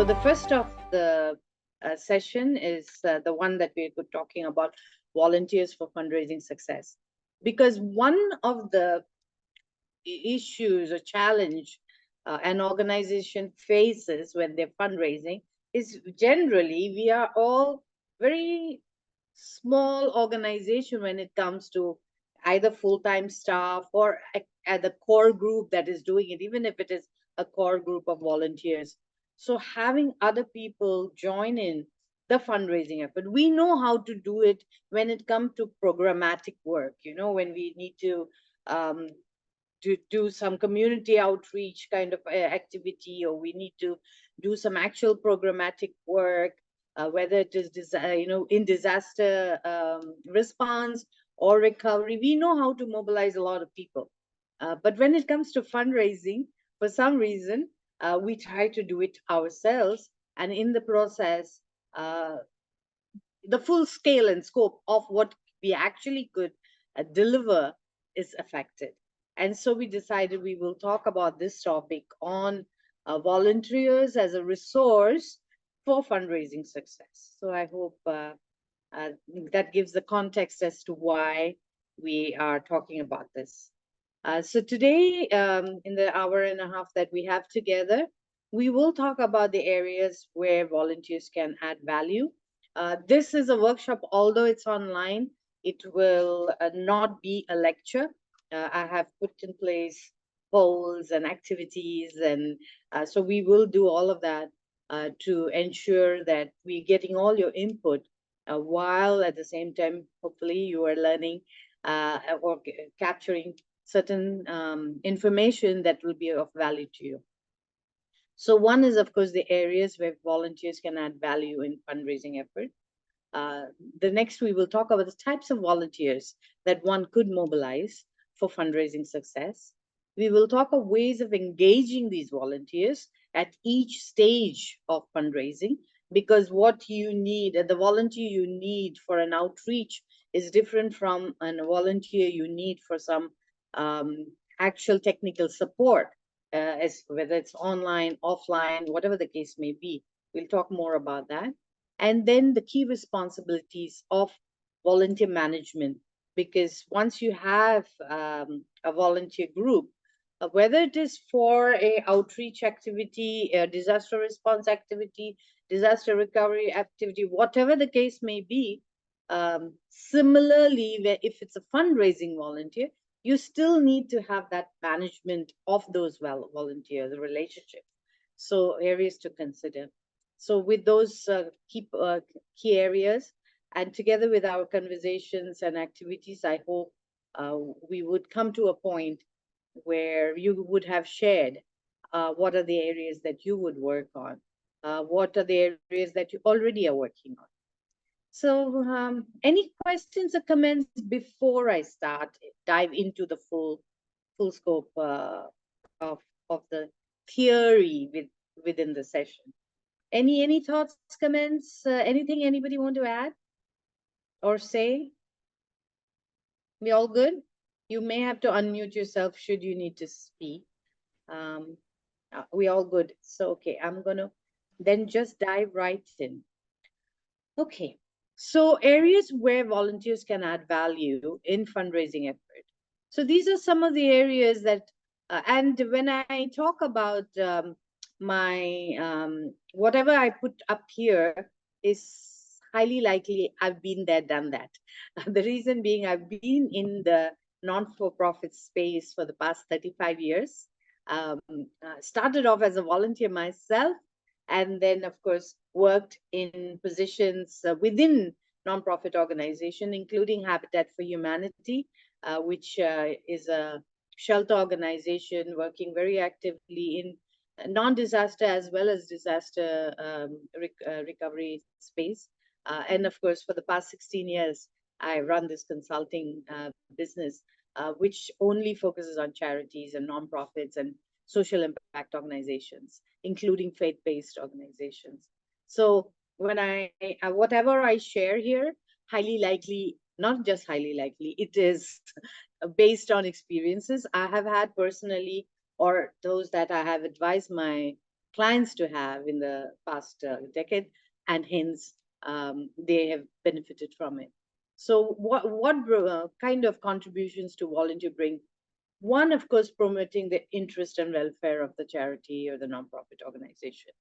So the first of the session is the one that we're talking about, volunteers for fundraising success. Because one of the issues or challenge an organization faces when they're fundraising is generally we are all very small organization when it comes to either full-time staff or at the core group that is doing it, even if it is a core group of volunteers. So having other people join in the fundraising effort, we know how to do it when it comes to programmatic work, when we need um, to do some community outreach kind of activity, or we need to do some actual programmatic work, whether it is in disaster response or recovery. We know how to mobilize a lot of people, but when it comes to fundraising, for some reason we try to do it ourselves, and in the process the full scale and scope of what we actually could deliver is affected. And so we decided we will talk about this topic on volunteers as a resource for fundraising success. So I hope uh, that gives the context as to why we are talking about this. So today, in the hour and a half that we have together, we will talk about the areas where volunteers can add value. This is a workshop, although it's online, it will not be a lecture. I have put in place polls and activities, and so we will do all of that to ensure that we're getting all your input, while at the same time, hopefully, you are learning or capturing certain information that will be of value to you. So one is, of course, the areas where volunteers can add value in fundraising effort. The next, we will talk about the types of volunteers that one could mobilize for fundraising success. We will talk of ways of engaging these volunteers at each stage of fundraising, because what you need, the volunteer you need for an outreach is different from a volunteer you need for some actual technical support, as whether it's online, offline, whatever the case may be. We'll talk more about that. And then the key responsibilities of volunteer management, because once you have a volunteer group, whether it is for a outreach activity, a disaster response activity, disaster recovery activity, whatever the case may be, similarly, if it's a fundraising volunteer, you still need to have that management of those volunteers, the relationship. So areas to consider. So with those key areas, and together with our conversations and activities, I hope we would come to a point where you would have shared what are the areas that you would work on, what are the areas that you already are working on. So any questions or comments before I dive into the full scope of the theory within the session? Any thoughts, comments, anything anybody want to add or say? We all good? You may have to unmute yourself should you need to speak. We all good. So, okay, I'm going to then just dive right in. Okay, so areas where volunteers can add value in fundraising effort. So these are some of the areas that, and when I talk about my, whatever I put up here is highly likely I've been there, done that. The reason being, I've been in the non-for-profit space for the past 35 years. Started off as a volunteer myself, and then, of course, worked in positions within nonprofit organization, including Habitat for Humanity, which is a shelter organization working very actively in non-disaster as well as disaster recovery space. And of course, for the past 16 years, I run this consulting business, which only focuses on charities and nonprofits and social impact organizations, including faith-based organizations. So when whatever I share here, highly likely, not just highly likely, it is based on experiences I have had personally, or those that I have advised my clients to have in the past decade, and hence they have benefited from it. So what kind of contributions to volunteer bring? One, of course, promoting the interest and welfare of the charity or the nonprofit organization.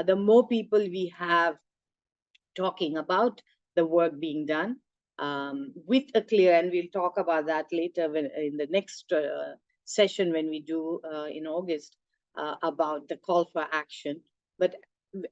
The more people we have talking about the work being done with a clear, and we'll talk about that later when, in the next session when we do in August about the call for action. But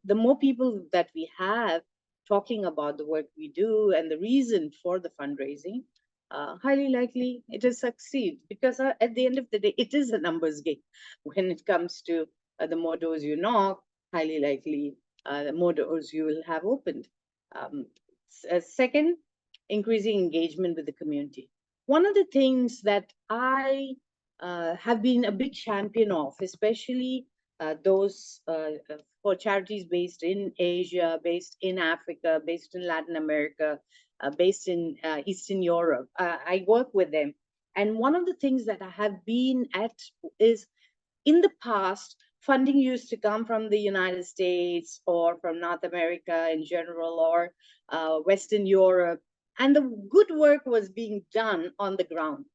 the more people that we have talking about the work we do and the reason for the fundraising, highly likely it will succeed, because at the end of the day, it is a numbers game. When it comes to the more doors you knock, highly likely the more doors you will have opened. Um, Second, increasing engagement with the community. One of the things that I have been a big champion of, especially those for charities based in Asia, based in Africa, based in Latin America, based in Eastern Europe. I work with them. And one of the things that I have been at is, in the past, funding used to come from the United States or from North America in general, or Western Europe, and the good work was being done on the ground.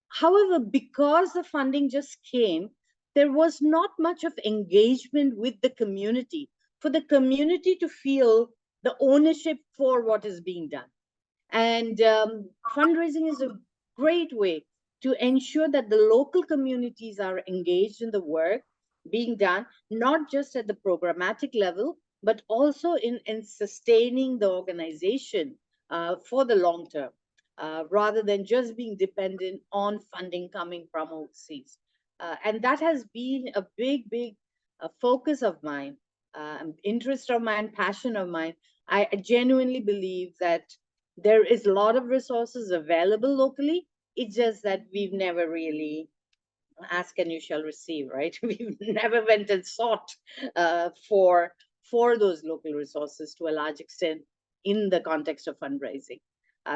However, because the funding just came, there was not much of engagement with the community, for the community to feel the ownership for what is being done. And fundraising is a great way to ensure that the local communities are engaged in the work being done, not just at the programmatic level, but also in sustaining the organization for the long term, rather than just being dependent on funding coming from overseas. And that has been a big focus of mine, interest of mine, passion of mine. I genuinely believe that there is a lot of resources available locally. It's just that we've never really ask and you shall receive, right? We've never went and sought for those local resources to a large extent in the context of fundraising.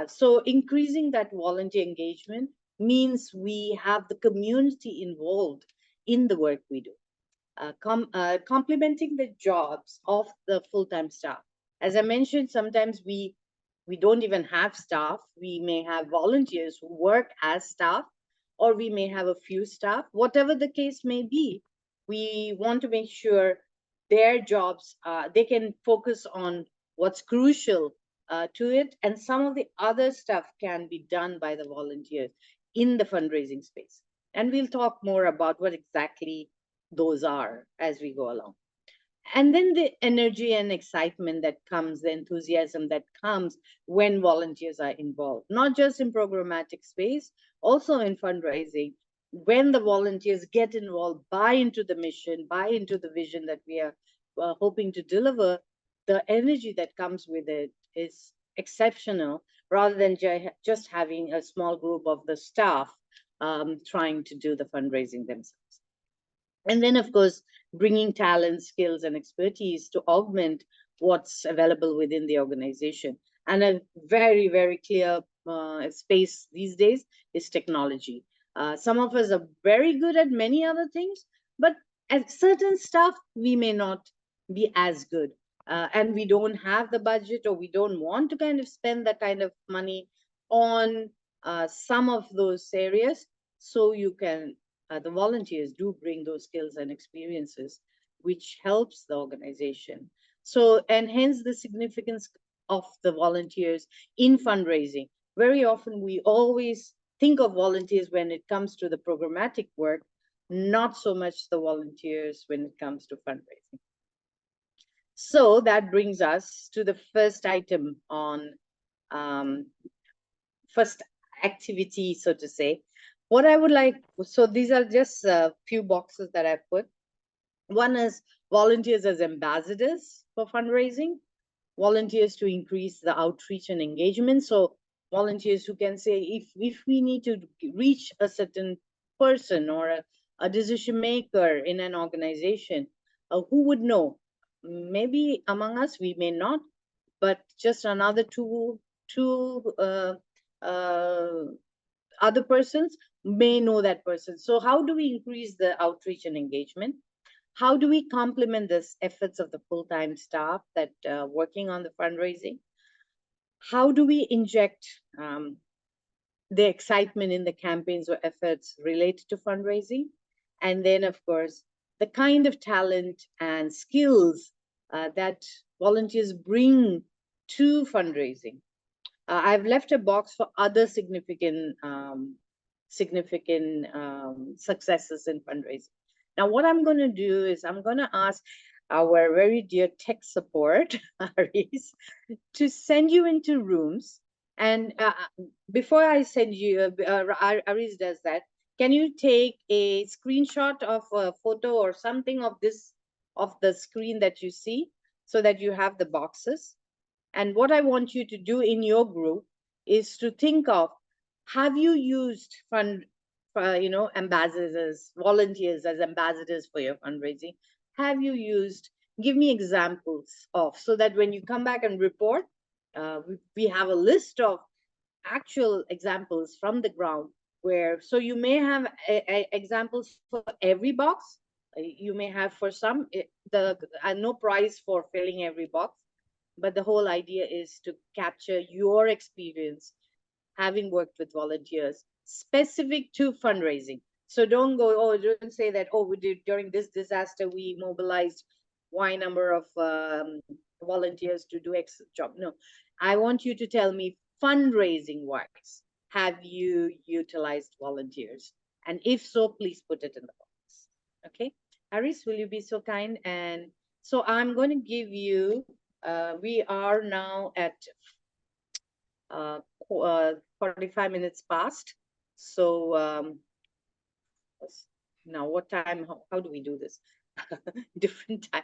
So increasing that volunteer engagement means we have the community involved in the work we do, complementing the jobs of the full-time staff. As I mentioned, sometimes we don't even have staff. We may have volunteers who work as staff, or we may have a few staff. Whatever the case may be, we want to make sure their jobs, they can focus on what's crucial to it, and some of the other stuff can be done by the volunteers in the fundraising space. And we'll talk more about what exactly those are as we go along. And then the energy and excitement that comes, the enthusiasm that comes when volunteers are involved, not just in programmatic space, also in fundraising. When the volunteers get involved, buy into the mission, buy into the vision that we are hoping to deliver, the energy that comes with it is exceptional, rather than just having a small group of the staff trying to do the fundraising themselves. And then, of course, bringing talent, skills, and expertise to augment what's available within the organization. And a very clear space these days is technology. Some of us are very good at many other things, but at certain stuff, we may not be as good. And we don't have the budget, or we don't want to kind of spend that kind of money on some of those areas. So you can the volunteers do bring those skills and experiences, which helps the organization. So, and hence the significance of the volunteers in fundraising. Very often we always think of volunteers when it comes to the programmatic work, not so much the volunteers when it comes to fundraising. So that brings us to the first item on first activity, so to say. What I would like, so these are just a few boxes that I put. One is volunteers as ambassadors for fundraising, volunteers to increase the outreach and engagement. So volunteers who can say, if we need to reach a certain person or a decision maker in an organization, who would know? Maybe among us, we may not, but just another two other persons may know that person. So how do we increase the outreach and engagement? How do we complement this efforts of the full-time staff that working on the fundraising? How do we inject the excitement in the campaigns or efforts related to fundraising? And then, of course, the kind of talent and skills that volunteers bring to fundraising. I've left a box for other significant successes in fundraising. Now, what I'm going to do is I'm going to ask our very dear tech support, Aris, to send you into rooms. And before I send you, Aris does that. Can you take a screenshot of a photo or something of this, of the screen that you see, so that you have the boxes? And what I want you to do in your group is to think of, have you used ambassadors, volunteers as ambassadors for your fundraising? Have you used, give me examples of, so that when you come back and report, we have a list of actual examples from the ground where, so you may have examples for every box. You may have for some, no prize for filling every box. But the whole idea is to capture your experience having worked with volunteers specific to fundraising. So don't go, oh, don't say that, oh, we did during this disaster, we mobilized Y number of volunteers to do X job. No, I want you to tell me fundraising wise, have you utilized volunteers? And if so, please put it in the box. Okay, Aris, will you be so kind? And so I'm going to give you, we are now at 45 minutes past. So now what time, how do we do this? Different time.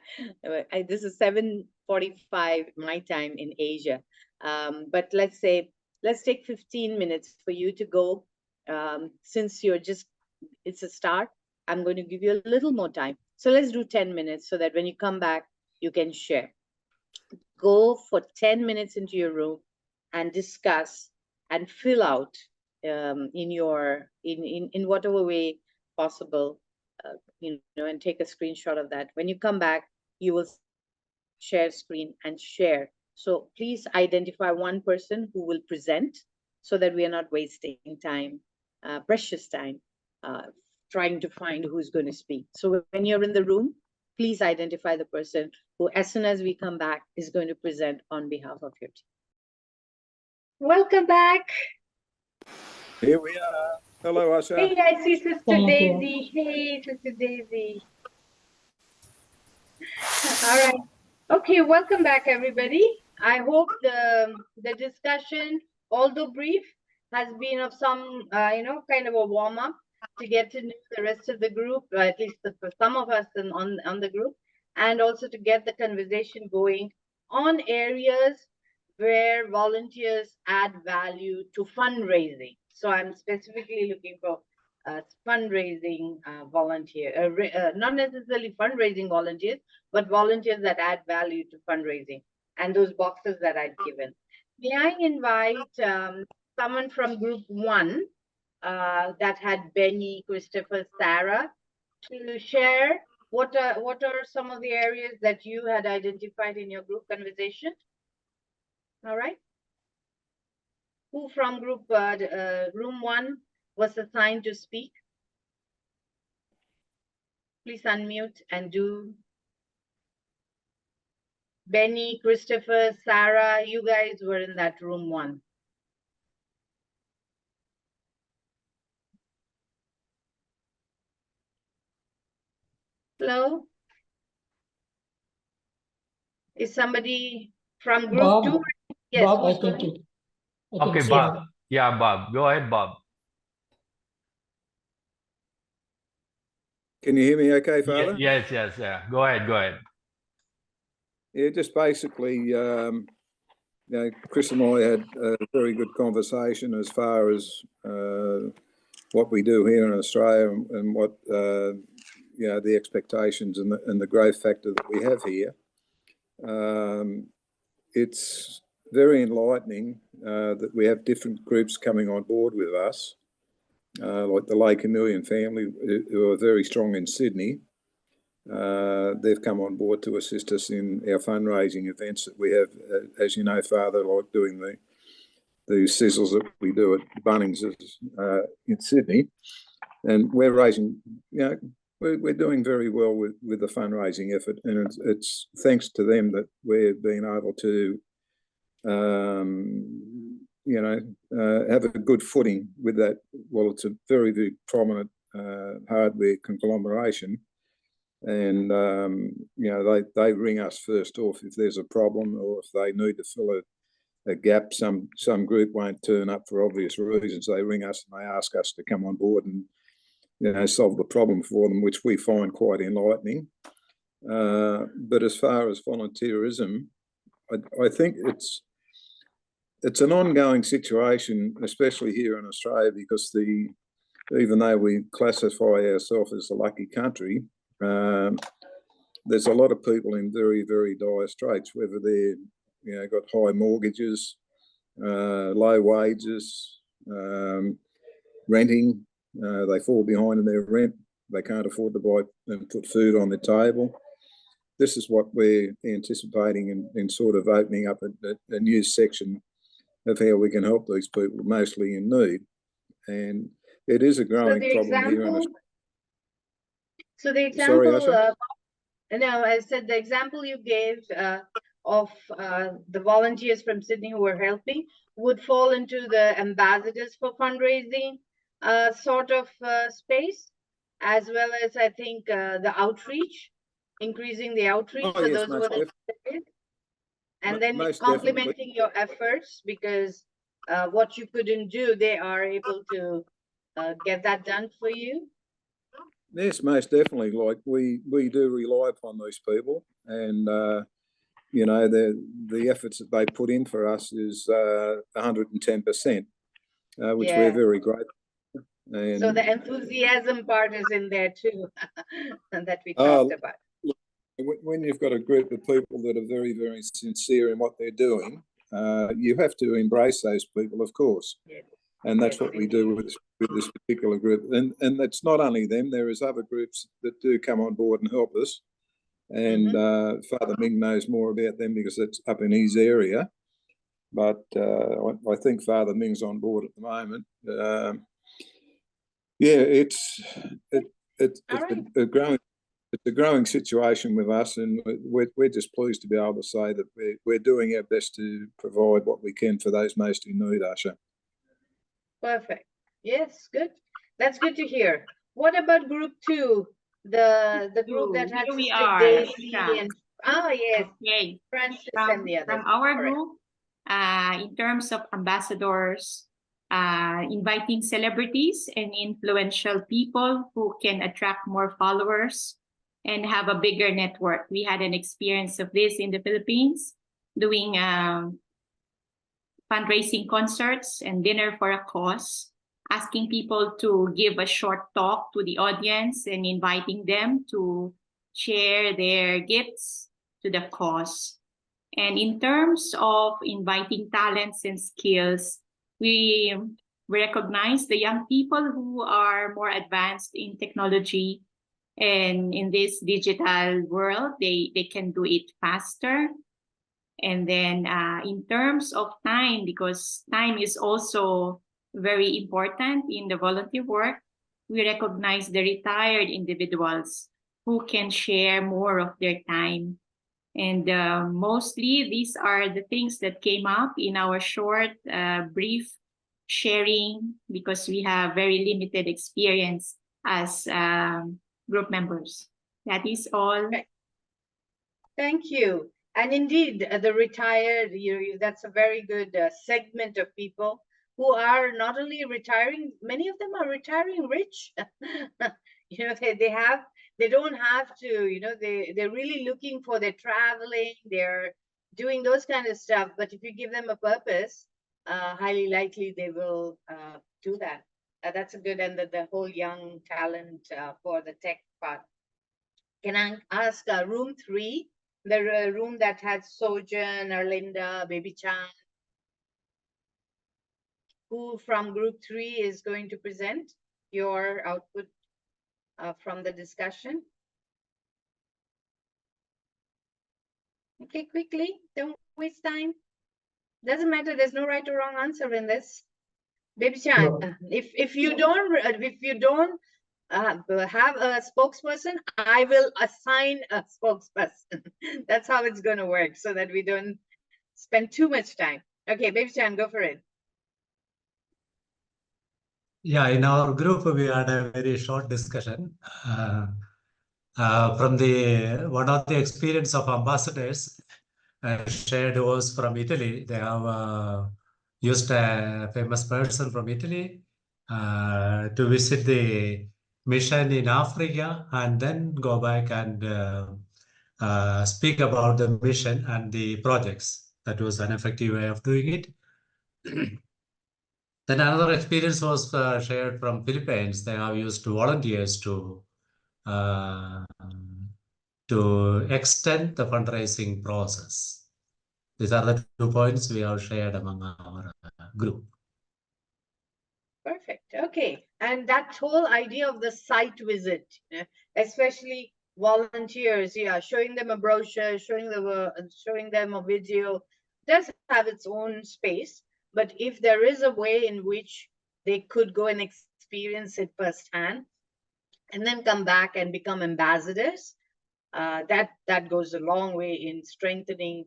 This is 7:45 my time in Asia. But let's take 15 minutes for you to go. Since it's a start, I'm going to give you a little more time. So let's do 10 minutes so that when you come back, you can share. Go for 10 minutes into your room and discuss and fill out in whatever way possible, and take a screenshot of that. When you come back, you will share screen and share. So please identify one person who will present so that we are not wasting time, precious time, trying to find who's going to speak. So when you're in the room, please identify the person who, as soon as we come back, is going to present on behalf of your team. Welcome back. Here we are. Hello, Usha. Hey, I see Sister Daisy. Hey, Sister Daisy. All right. Okay, welcome back, everybody. I hope the discussion, although brief, has been of some, kind of a warm-up to get to know the rest of the group, or at least for some of us on the group, and also to get the conversation going on areas where volunteers add value to fundraising. So I'm specifically looking for fundraising volunteer, not necessarily fundraising volunteers, but volunteers that add value to fundraising, and those boxes that I've given. May I invite someone from group 1 that had Benny, Christopher, Sarah, to share what are some of the areas that you had identified in your group conversation? All right. Who from group room 1 was assigned to speak? Please unmute and do. Benny, Christopher, Sarah, you guys were in that room 1. Hello? Is somebody from group Bob, 2? Yes, Bob, who's I going? think Okay, Bob. Yeah, Bob. Go ahead, Bob. Can you hear me okay, Father? Yes. Yeah. Go ahead. Yeah, just basically, Chris and I had a very good conversation as far as what we do here in Australia and what, the expectations and the growth factor that we have here. It's very enlightening that we have different groups coming on board with us, like the Lake Emilion family, who are very strong in Sydney. they've come on board to assist us in our fundraising events that we have, as you know, Father, like doing the sizzles that we do at Bunnings in Sydney. And we're raising, we're doing very well with the fundraising effort, and it's thanks to them that we've been able to, have a good footing with that. Well, it's a very, very prominent hardware conglomeration, and they ring us first off if there's a problem or if they need to fill a gap. Some group won't turn up for obvious reasons. They ring us and they ask us to come on board and solve the problem for them, which we find quite enlightening. But as far as volunteerism, I think it's an ongoing situation, especially here in Australia, because even though we classify ourselves as a lucky country, there's a lot of people in very, very dire straits, whether they're got high mortgages, low wages, renting. They fall behind in their rent. They can't afford to buy and put food on the table. This is what we're anticipating in sort of opening up a new section of how we can help these people, mostly in need. And it is a growing problem here in Australia. So the example, sorry, I said the example you gave of the volunteers from Sydney who were helping would fall into the ambassadors for fundraising sort of space, as well as I think the outreach, increasing the outreach for those who are and then complementing your efforts, because what you couldn't do, they are able to get that done for you. Yes, most definitely. Like we do rely upon these people, and the efforts that they put in for us is 110%, which we're very grateful. And so the enthusiasm part is in there too, that we talked about. When you've got a group of people that are very, very sincere in what they're doing, you have to embrace those people, of course. Yes. And that's what we do with this particular group. And it's not only them, there is other groups that do come on board and help us. And Father Ming knows more about them because it's up in his area. But I think Father Ming's on board at the moment. It's a growing situation with us, and we're just pleased to be able to say that we're doing our best to provide what we can for those most in need, Usha. Perfect. Yes, good. That's good to hear. What about group 2? The group that had Daisy and yes, okay. Francis and the others. From our group, in terms of ambassadors, inviting celebrities and influential people who can attract more followers and have a bigger network. We had an experience of this in the Philippines, doing fundraising concerts and dinner for a cause, asking people to give a short talk to the audience and inviting them to share their gifts to the cause. And in terms of inviting talents and skills, we recognize the young people who are more advanced in technology, and in this digital world, they can do it faster. And then in terms of time, because time is also very important in the volunteer work, we recognize the retired individuals who can share more of their time. And mostly these are the things that came up in our short, brief sharing, because we have very limited experience as group members. That is all. Thank you. And indeed, the retired, that's a very good segment of people who are not only retiring, many of them are retiring rich. They don't have to, they're really looking for their traveling, they're doing those kind of stuff. But if you give them a purpose, highly likely they will do that. That's a good, and the whole young talent for the tech part. Can I ask room 3, the room that had Sojan, Erlinda, Baby Chan? Who from group 3 is going to present your output from the discussion? Okay, quickly, don't waste time. Doesn't matter, there's no right or wrong answer in this. Baby Chan, No. if you don't have a spokesperson, I will assign a spokesperson. That's how it's going to work, so that we don't spend too much time. Okay, Baby Chan, go for it. Yeah, in our group, we had a very short discussion. From the one of the experience of ambassadors shared was from Italy. They have used a famous person from Italy to visit the mission in Africa and then go back and speak about the mission and the projects. That was an effective way of doing it. Then another experience was shared from Philippines. They have used volunteers uh, to extend the fundraising process. These are the 2 points we have shared among our group. Perfect. Okay. And that whole idea of the site visit, especially volunteers, yeah, showing them a brochure, showing them a video, does have its own space. But if there is a way in which they could go and experience it firsthand, and then come back and become ambassadors, that goes a long way in strengthening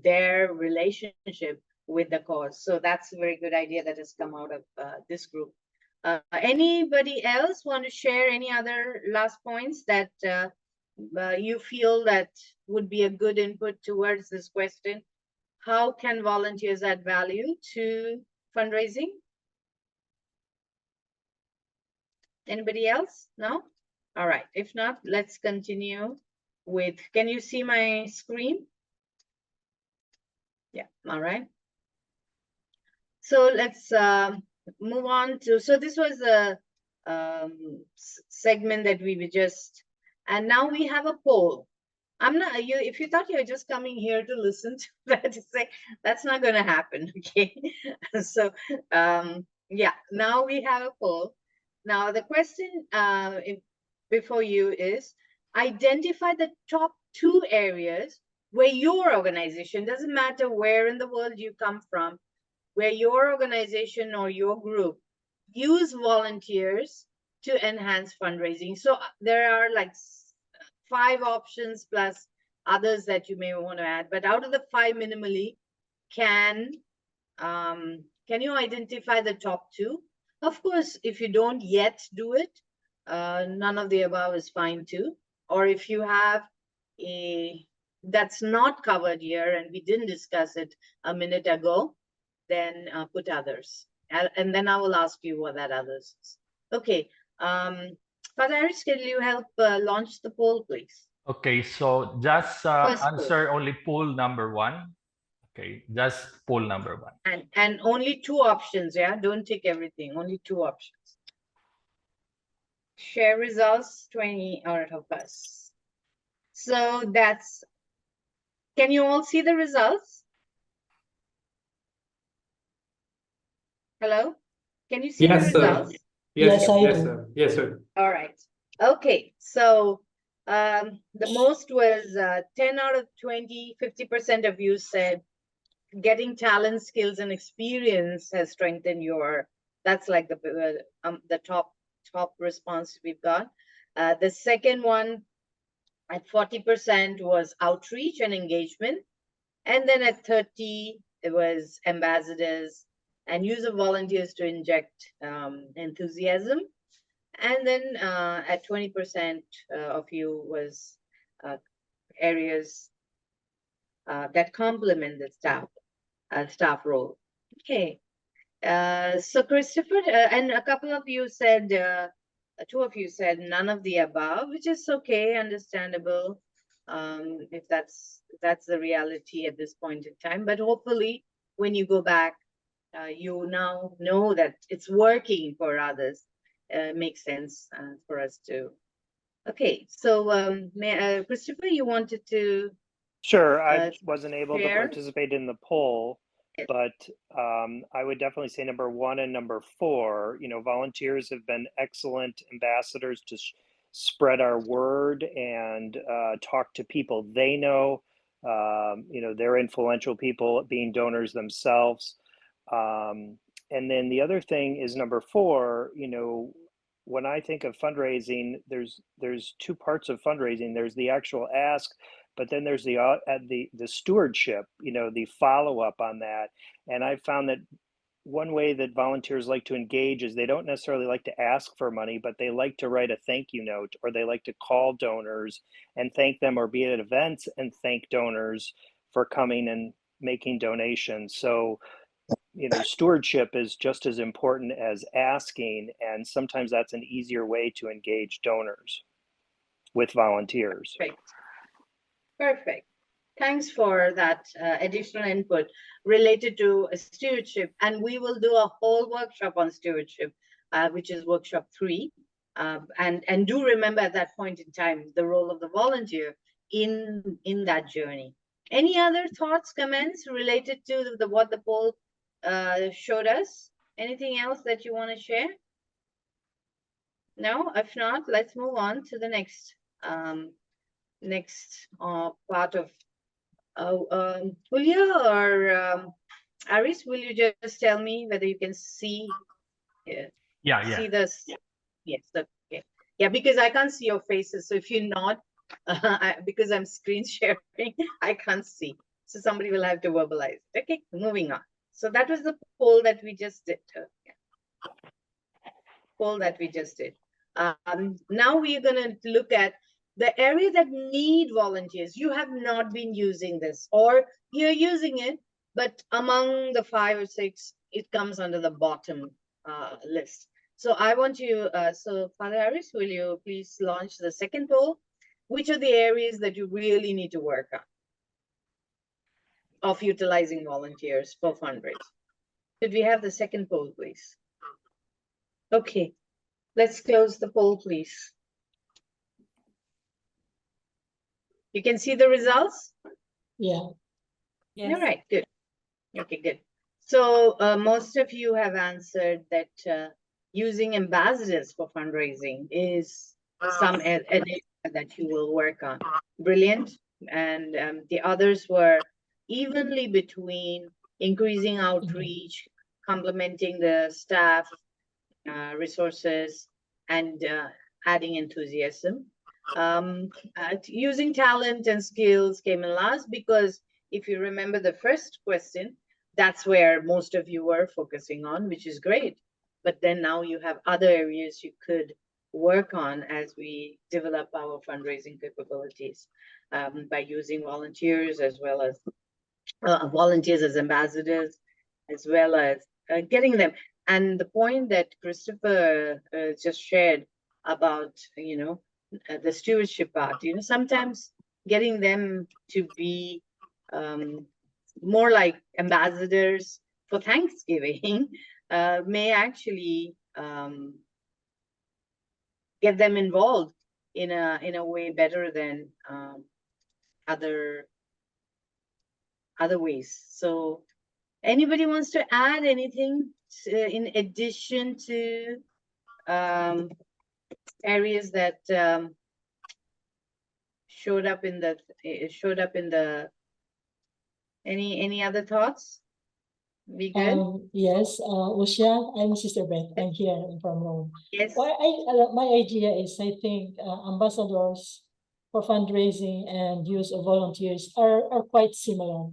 their relationship with the cause. So that's a very good idea that has come out of this group. Anybody else want to share any other last points that you feel that would be a good input towards this question? How can volunteers add value to fundraising? Anybody else? No? All right. If not, let's continue with, can you see my screen? Yeah, all right. So let's move on to, so this was a segment that we were just, and now we have a poll. I'm not, if you thought you were just coming here to listen to that, to say, that's not going to happen, okay? So, yeah, now we have a poll. Now the question before you is, identify the top 2 areas where your organization, doesn't matter where in the world you come from, where your organization or your group use volunteers to enhance fundraising. So there are like 5 options plus others that you may want to add, but out of the 5 minimally, can you identify the top 2? Of course, if you don't yet do it, none of the above is fine too. Or if you have a that's not covered here and we didn't discuss it a minute ago, then put others. And then I will ask you what that others is. Okay. Father Aris, can you help launch the poll, please? Okay, so just First poll. answer only poll number 1. Okay, just poll number 1. And only 2 options, yeah? Don't take everything, only 2 options. Share results, 20 out of us. So that's, can you all see the results? Hello? Can you see the results? Yes, I Yes, do. sir. Yes, sir. All right. Okay. So the most was 10 out of 20, 50% of you said getting talent, skills, and experience has strengthened your, that's like the top response we've got. The second one at 40% was outreach and engagement. And then at 30, it was ambassadors and use of volunteers to inject enthusiasm. And then at 20% of you was areas that complement the staff role. Okay. So Christopher, and a couple of you said, 2 of you said none of the above, which is okay, understandable, if that's the reality at this point in time. But hopefully, when you go back, you now know that it's working for others. Makes sense for us to. Okay, so Christopher, you wanted to. Sure, I wasn't able to share? participate in the poll, but I would definitely say number 1 and number 4, volunteers have been excellent ambassadors to spread our word and talk to people they know They're influential people being donors themselves. And then the other thing is number 4, when I think of fundraising, there's 2 parts of fundraising. There's the actual ask, but then there's the stewardship, the follow-up on that. And I found that one way that volunteers like to engage is they don't necessarily like to ask for money, but they like to write a thank you note, or they like to call donors and thank them, or be at events and thank donors for coming and making donations. So, stewardship is just as important as asking, and sometimes that's an easier way to engage donors with volunteers. Perfect. Thanks for that additional input related to stewardship. And we will do a whole workshop on stewardship, which is workshop 3. And do remember at that point in time, the role of the volunteer in that journey. Any other thoughts, comments related to what the poll showed us? Anything else that you want to share? No? If not, let's move on to the next part of Julia or Aris, will you just tell me whether you can see see this? Yes, okay. Yeah, because I can't see your faces. So if you're not, because I'm screen sharing, I can't see. So somebody will have to verbalize. Okay, moving on. So that was the poll that we just did. Poll that we just did. Now we're going to look at the area that need volunteers. You have not been using this, or you're using it, but among the 5 or 6, it comes under the bottom list. So I want you, so Father Harris, will you please launch the second poll? Which are the areas that you really need to work on of utilizing volunteers for fundraising? Could we have the second poll, please? Okay, let's close the poll, please. You can see the results? Yeah. Yes. All right, good. Okay, good. So most of you have answered that using ambassadors for fundraising is some area that you will work on. Brilliant. And the others were evenly between increasing outreach, complementing the staff resources, and adding enthusiasm. Using talent and skills came in last, because if you remember the first question, that's where most of you were focusing on, which is great. But then now you have other areas you could work on as we develop our fundraising capabilities by using volunteers, as well as volunteers as ambassadors, as well as getting them. And the point that Christopher just shared about, the stewardship part, sometimes getting them to be more like ambassadors for Thanksgiving may actually get them involved in a way better than other ways. So anybody wants to add anything in addition to areas that showed up in the any other thoughts? We good? Yes, Usha, I'm Sister Beth. I'm here from Rome. Yes. Well, my idea is, I think ambassadors for fundraising and use of volunteers are quite similar.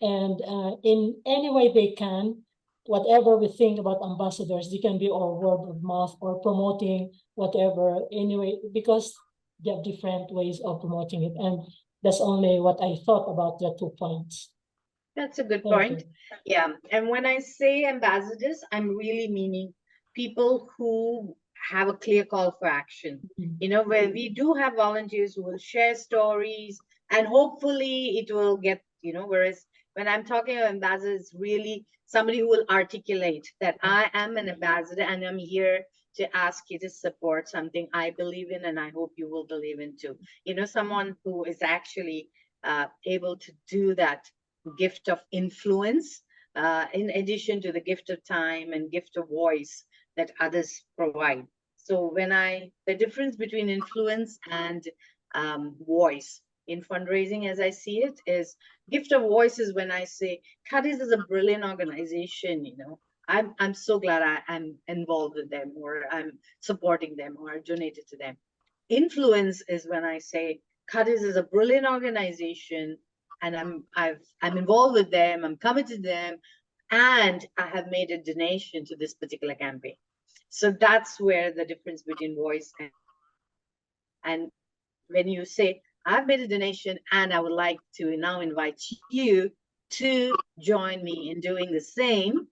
And in any way they can, whatever we think about ambassadors, they can be all word of mouth or promoting whatever, anyway, because they have different ways of promoting it. And that's only what I thought about the 2 points. That's a good point. Yeah. And when I say ambassadors, I'm really meaning people who have a clear call for action. Where we do have volunteers who will share stories, and hopefully it will get, whereas when I'm talking about ambassadors, really somebody who will articulate that I am an ambassador and I'm here to ask you to support something I believe in and I hope you will believe in too. Someone who is actually able to do that gift of influence, in addition to the gift of time and gift of voice that others provide. So the difference between influence and voice, in fundraising, as I see it, is gift of voice. Is when I say CADIS is a brilliant organization, you know, I'm so glad I'm involved with them, or I'm supporting them, or donated to them. Influence is when I say CADIS is a brilliant organization, and I'm involved with them, I'm committed to them, and I have made a donation to this particular campaign. So that's where the difference between voice and when you say, I've made a donation and I would like to now invite you to join me in doing the same,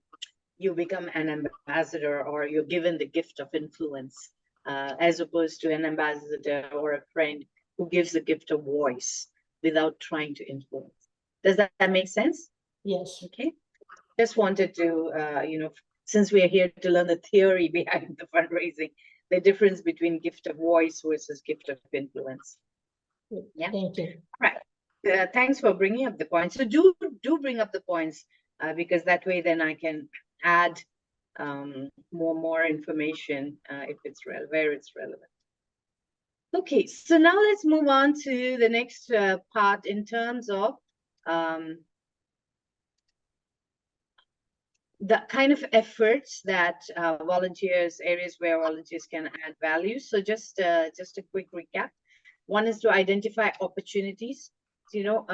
you become an ambassador, or you're given the gift of influence, as opposed to an ambassador or a friend who gives the gift of voice without trying to influence. Does that make sense? Yes. Okay. Just wanted to, you know, since we are here to learn the theory behind the fundraising, the difference between gift of voice versus gift of influence. Yeah. Thank you. Right. Thanks for bringing up the points. So do bring up the points, because that way then I can add more information if it's where it's relevant. Okay, so now let's move on to the next part in terms of the kind of efforts that volunteers, areas where volunteers can add value. So just a quick recap. One is to identify opportunities. You know,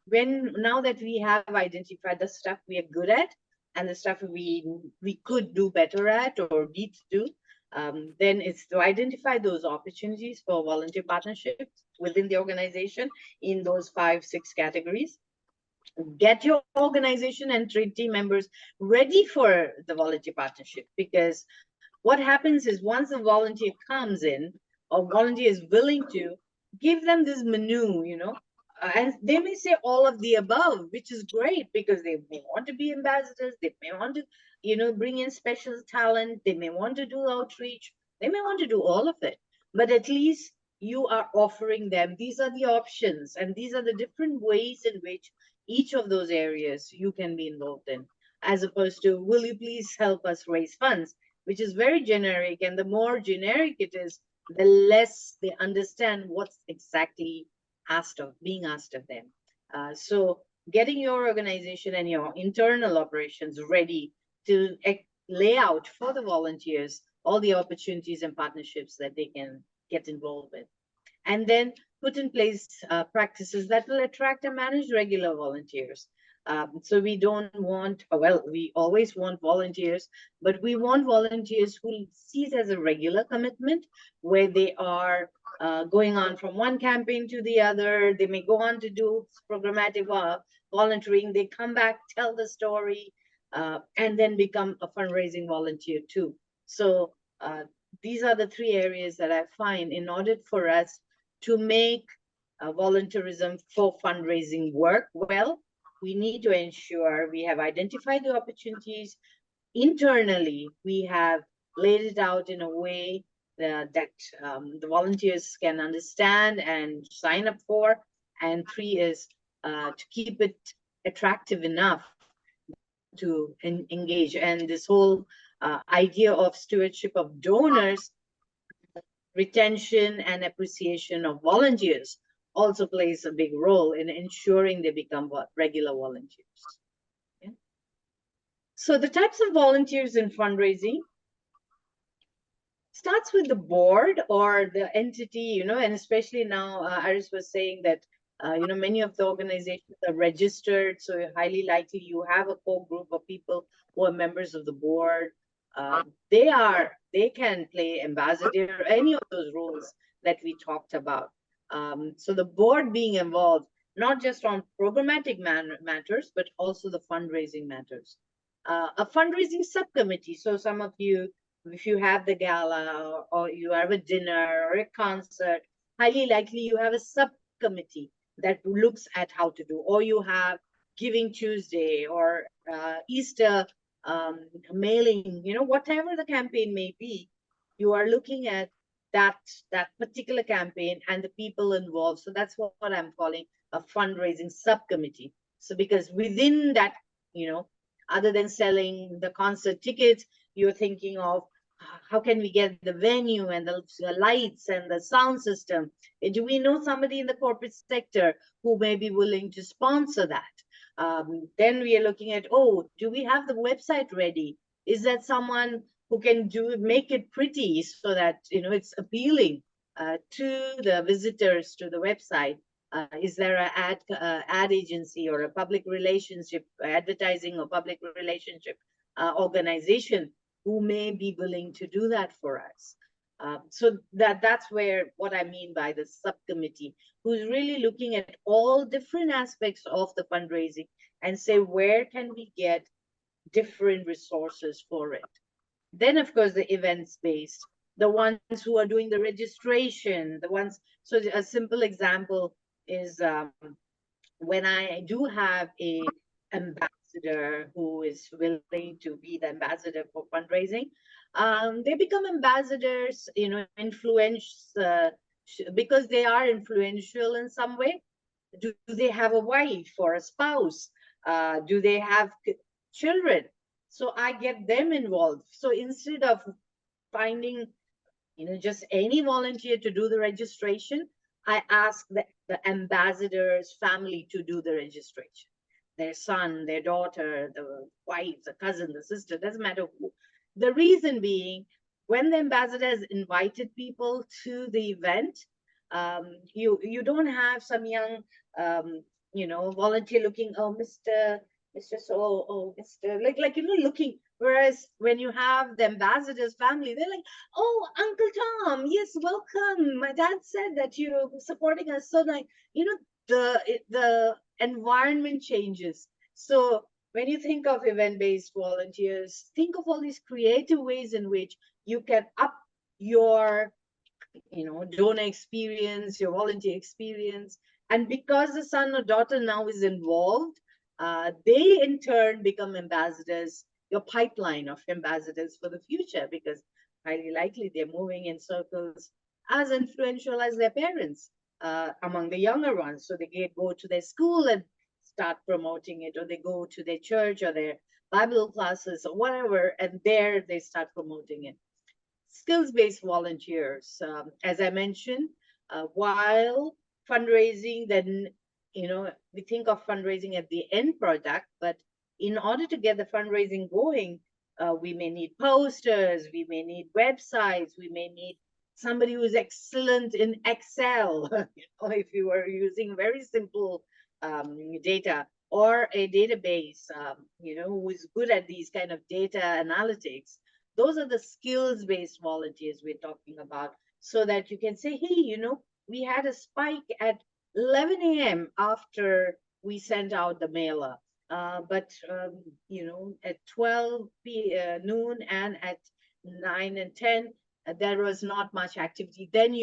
now that we have identified the stuff we are good at and the stuff we could do better at or need to do, then it's to identify those opportunities for volunteer partnerships within the organization in those 5-6 categories. Get your organization and team members ready for the volunteer partnership, because what happens is once a volunteer comes in, or volunteer is willing to, give them this menu, you know, and they may say all of the above, which is great, because they may want to be ambassadors, they may want to, you know, bring in special talent, they may want to do outreach, they may want to do all of it, but at least you are offering them, these are the options, and these are the different ways in which each of those areas you can be involved in, as opposed to, will you please help us raise funds, which is very generic. And the more generic it is, the less they understand what's exactly being asked of them. So getting your organization and your internal operations ready to lay out for the volunteers all the opportunities and partnerships that they can get involved with. And then put in place practices that will attract and manage regular volunteers. So we don't want, well, we always want volunteers, but we want volunteers who see it as a regular commitment, where they are going on from one campaign to the other. They may go on to do programmatic volunteering. They come back, tell the story, and then become a fundraising volunteer too. So these are the 3 areas that I find in order for us to make volunteerism for fundraising work well, we need to ensure we have identified the opportunities internally. We have laid it out in a way that the volunteers can understand and sign up for. And 3 is to keep it attractive enough to engage. And this whole idea of stewardship of donors, retention and appreciation of volunteers also plays a big role in ensuring they become regular volunteers. Yeah. So the types of volunteers in fundraising starts with the board or the entity, you know, and especially now Iris was saying that, you know, many of the organizations are registered, so highly likely you have a core group of people who are members of the board. They can play ambassador, any of those roles that we talked about. So the board being involved, not just on programmatic matters, but also the fundraising matters. A fundraising subcommittee. So some of you, if you have the gala or you have a dinner or a concert, highly likely you have a subcommittee that looks at how to do, or you have Giving Tuesday or Easter mailing, you know, whatever the campaign may be, you are looking at that particular campaign and the people involved. So that's what I'm calling a fundraising subcommittee. So because within that, you know, other than selling the concert tickets, you're thinking of how can we get the venue and the lights and the sound system? Do we know somebody in the corporate sector who may be willing to sponsor that? Then we are looking at, oh, do we have the website ready? Is that someone who can make it pretty so that it's appealing to the visitors to the website? Is there an ad agency or a public relationship, advertising or public relationship organization who may be willing to do that for us? So that's where what I mean by the subcommittee, who's really looking at all different aspects of the fundraising and say, where can we get different resources for it? Then, of course, the events-based, the ones who are doing the registration, the ones, so a simple example is when I do have a ambassador who is willing to be the ambassador for fundraising, they become ambassadors, influence, because they are influential in some way. Do they have a wife or a spouse? Do they have children? So I get them involved. So instead of finding, just any volunteer to do the registration, I ask the ambassador's family to do the registration. Their son, their daughter, the wife, the cousin, the sister, doesn't matter who. The reason being, when the ambassador has invited people to the event, you don't have some young, volunteer looking, oh, Mr. So, oh, Mr. Like, looking. Whereas when you have the ambassador's family, they're like, oh, Uncle Tom, yes, welcome. My dad said that you're supporting us. So like, the environment changes. So when you think of event-based volunteers, think of all these creative ways in which you can up your donor experience, your volunteer experience. And because the son or daughter now is involved, they in turn become ambassadors, your pipeline of ambassadors for the future, because highly likely they're moving in circles as influential as their parents among the younger ones. So they go to their school and start promoting it, or they go to their church or their Bible classes or whatever, and there they start promoting it. Skills-based volunteers, as I mentioned, while fundraising, then, we think of fundraising at the end product, but in order to get the fundraising going, we may need posters, we may need websites, we may need somebody who's excellent in Excel, if you are using very simple data, or a database, who is good at these kind of data analytics. Those are the skills-based volunteers we're talking about, so that you can say, hey, we had a spike at 11 a.m. after we sent out the mailer. But at 12 noon and at 9 and 10, there was not much activity. Then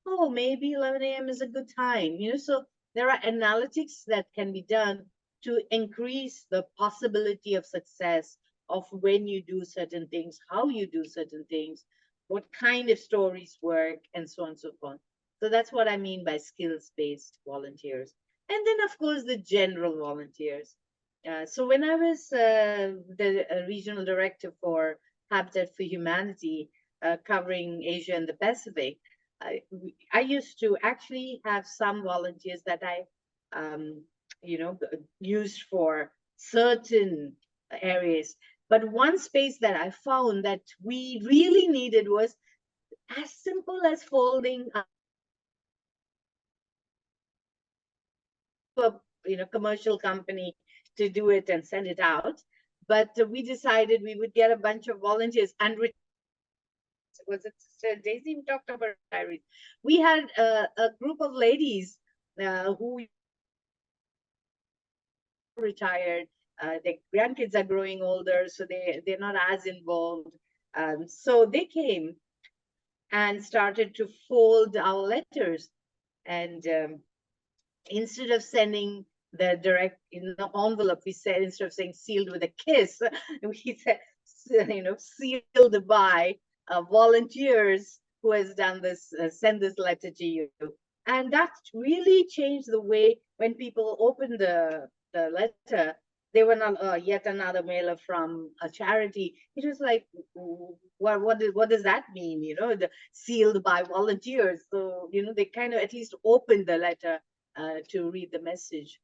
oh, maybe 11 a.m. is a good time. So there are analytics that can be done to increase the possibility of success of when you do certain things, how you do certain things, what kind of stories work, and so on and so forth. So that's what I mean by skills-based volunteers. And then, of course, the general volunteers. So when I was the regional director for Habitat for Humanity, covering Asia and the Pacific, I used to actually have some volunteers that I, used for certain areas. But one space that I found that we really needed was as simple as folding a commercial company to do it and send it out. But we decided we would get a bunch of volunteers and was it Sister Daisy who talked about retirees? We had a group of ladies who retired. Their grandkids are growing older, so they're not as involved. So they came and started to fold our letters. And instead of sending the direct in the envelope, we said, instead of saying sealed with a kiss, we said, sealed by volunteers who has done this, send this letter to you. And that really changed the way when people open the letter, they were not yet another mailer from a charity. It was like, what does that mean? You know, sealed by volunteers. So, you know, they kind of at least opened the letter to read the message.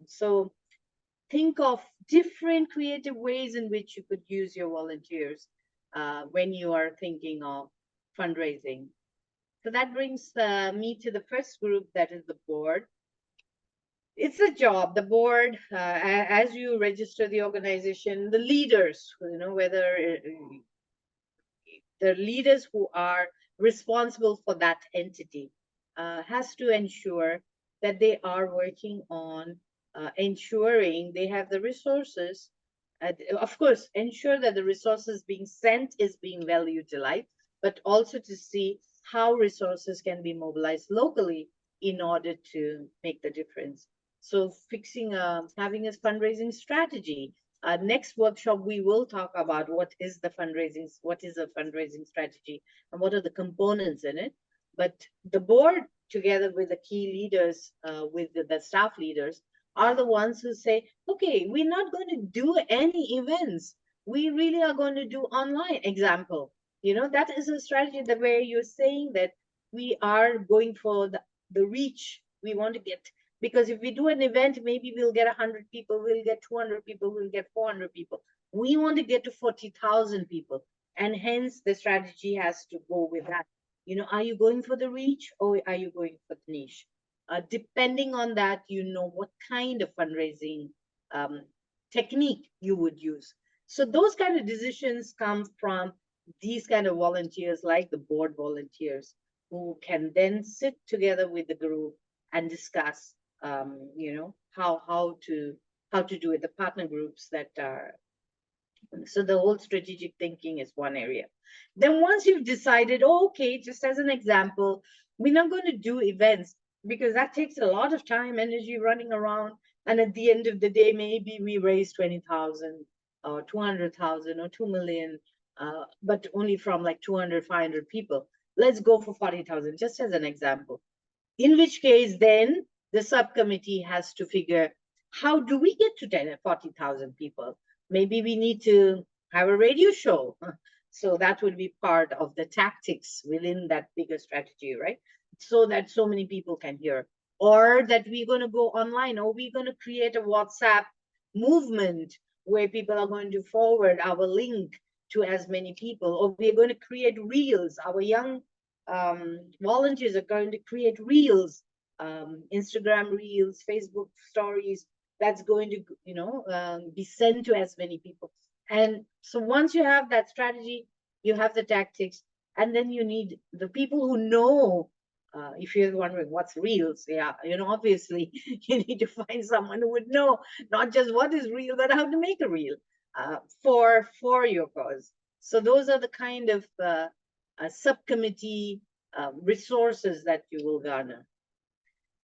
So think of different creative ways in which you could use your volunteers when you are thinking of fundraising. So that brings me to the first group, that is the board. It's a job, the board, as you register the organization, the leaders, you know, whether the leaders who are responsible for that entity has to ensure that they are working on ensuring they have the resources. Of course, ensure that the resources being sent is being well utilized, but also to see how resources can be mobilized locally in order to make the difference. So having a fundraising strategy. Next workshop, we will talk about what is a fundraising strategy and what are the components in it. But the board, together with the key leaders, with the staff leaders, are the ones who say, okay, we're not going to do any events. We really are going to do online. Example, you know, that is a strategy the way you're saying that we are going for the reach we want to get. Because if we do an event, maybe we'll get 100 people, we'll get 200 people, we'll get 400 people. We want to get to 40,000 people. And hence the strategy has to go with that. You know, are you going for the reach or are you going for the niche? Depending on that, you know what kind of fundraising technique you would use. So those kind of decisions come from these kind of volunteers, like the board volunteers, who can then sit together with the group and discuss, you know, how to do it. The partner groups that are. So the whole strategic thinking is one area. Then once you've decided, oh, okay, just as an example, we're not going to do events because that takes a lot of time, energy running around. And at the end of the day, maybe we raise 20,000 or 200,000 or 2 million, but only from like 200, 500 people. Let's go for 40,000, just as an example. In which case, then the subcommittee has to figure, how do we get to 40,000 people? Maybe we need to have a radio show. So that would be part of the tactics within that bigger strategy, right? So that so many people can hear. Or that we're going to go online, or we're going to create a WhatsApp movement where people are going to forward our link to as many people, or we're going to create reels. Our young volunteers are going to create reels, Instagram reels, Facebook stories, that's going to, you know, be sent to as many people. And so once you have that strategy, you have the tactics, and then you need the people who know. If you're wondering what's reels, yeah, you know, obviously you need to find someone who would know not just what is real, but how to make a reel for your cause. So those are the kind of subcommittee resources that you will garner.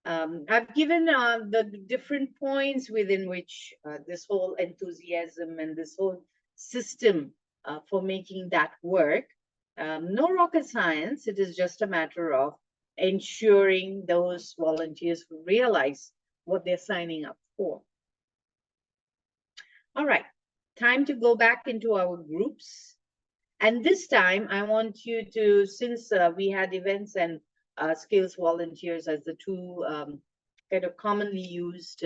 I've given the different points within which this whole enthusiasm and this whole system for making that work. No rocket science, it is just a matter of ensuring those volunteers realize what they're signing up for. All right, time to go back into our groups. And this time I want you to, since we had events and skills volunteers as the two kind of commonly used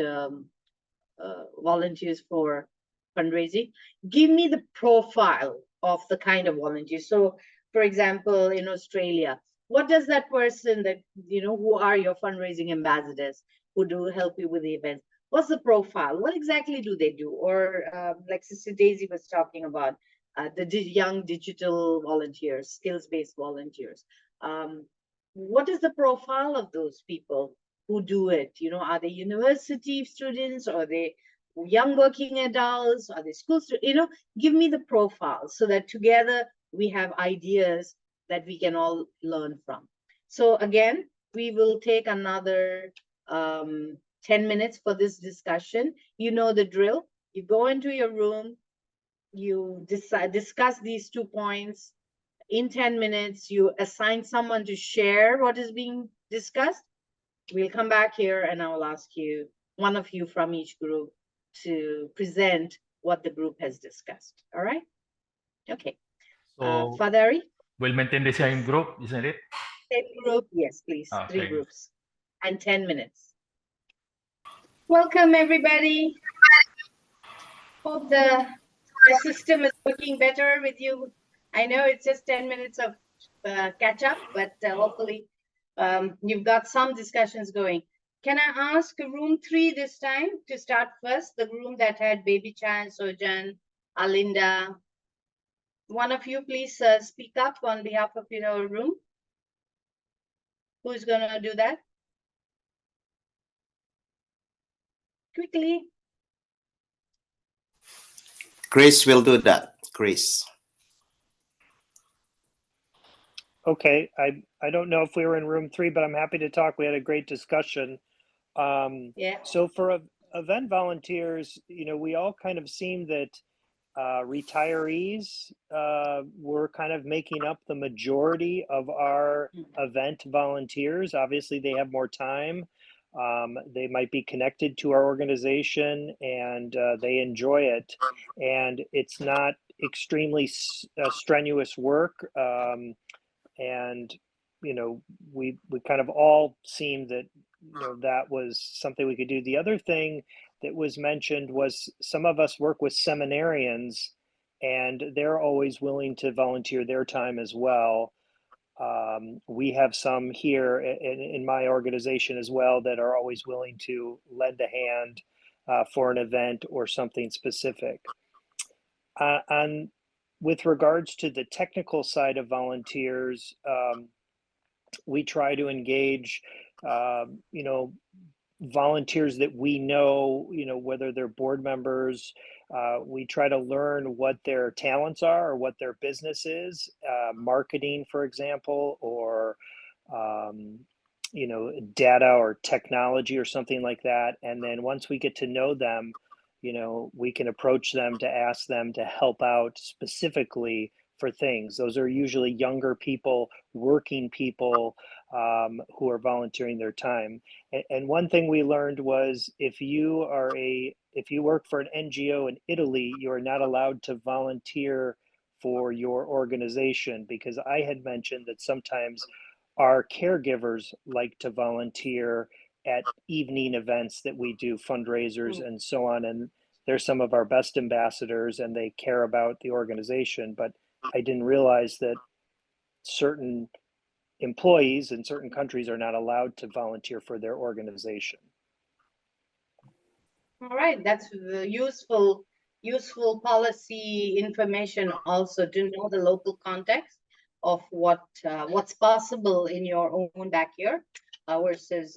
volunteers for fundraising, give me the profile of the kind of volunteers. So for example, in Australia, what does that person that, you know, who are your fundraising ambassadors who do help you with the events? What's the profile? What exactly do they do? Or like Sister Daisy was talking about, the young digital volunteers, skills-based volunteers. What is the profile of those people who do it? You know, are they university students? Or are they young working adults? Are they school students? You know, give me the profile so that together we have ideas that we can all learn from. So again, we will take another 10 minutes for this discussion. You know the drill. You go into your room, you discuss these 2 points. In 10 minutes, you assign someone to share what is being discussed. We'll come back here and I will ask you, one of you from each group, to present what the group has discussed. All right? Okay. So Father Ari? we'll maintain the same group, isn't it? Same group? Yes, please. 3 Okay. groups. And 10 minutes. Welcome, everybody. Hope the system is working better with you. I know it's just 10 minutes of catch up, but hopefully you've got some discussions going. Can I ask room 3 this time to start first? The room that had Baby Chan, Sojan, Alinda. One of you, please speak up on behalf of your room. Who's going to do that? Quickly. Chris will do that. Chris. Okay, I don't know if we were in room 3, but I'm happy to talk. We had a great discussion. Yeah. So for event volunteers, you know, we all kind of seem that retirees were kind of making up the majority of our event volunteers. Obviously, they have more time. They might be connected to our organization and they enjoy it. And it's not extremely strenuous work. And you know, we kind of all seemed that, you know, that was something we could do. The other thing that was mentioned was some of us work with seminarians, and they're always willing to volunteer their time as well. We have some here in my organization as well that are always willing to lend a hand for an event or something specific. And with regards to the technical side of volunteers, we try to engage, you know, volunteers that we know, you know, whether they're board members. We try to learn what their talents are or what their business is, marketing, for example, or, you know, data or technology or something like that. And then once we get to know them, you know, we can approach them to ask them to help out specifically for things. Those are usually younger people, working people who are volunteering their time. And one thing we learned was if you work for an NGO in Italy, you are not allowed to volunteer for your organization, because I had mentioned that sometimes our caregivers like to volunteer at evening events that we do, fundraisers and so on. And they're some of our best ambassadors and they care about the organization. But I didn't realize that certain employees in certain countries are not allowed to volunteer for their organization. All right, that's useful policy information also to know the local context of what's possible in your own backyard versus.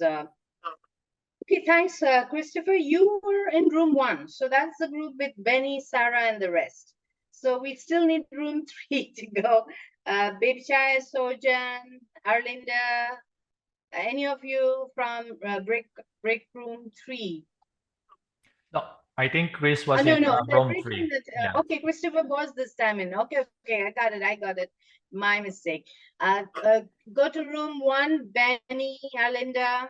Okay, thanks, Christopher. You were in room 1, so that's the group with Benny, Sarah, and the rest. So we still need room 3 to go. Baby Chai, Sojan, Arlinda, any of you from break room 3? No, I think Chris was No, in no, room break 3. room Yeah. okay, Christopher was this time in. Okay, I got it. My mistake. Go to room 1, Benny, Arlinda,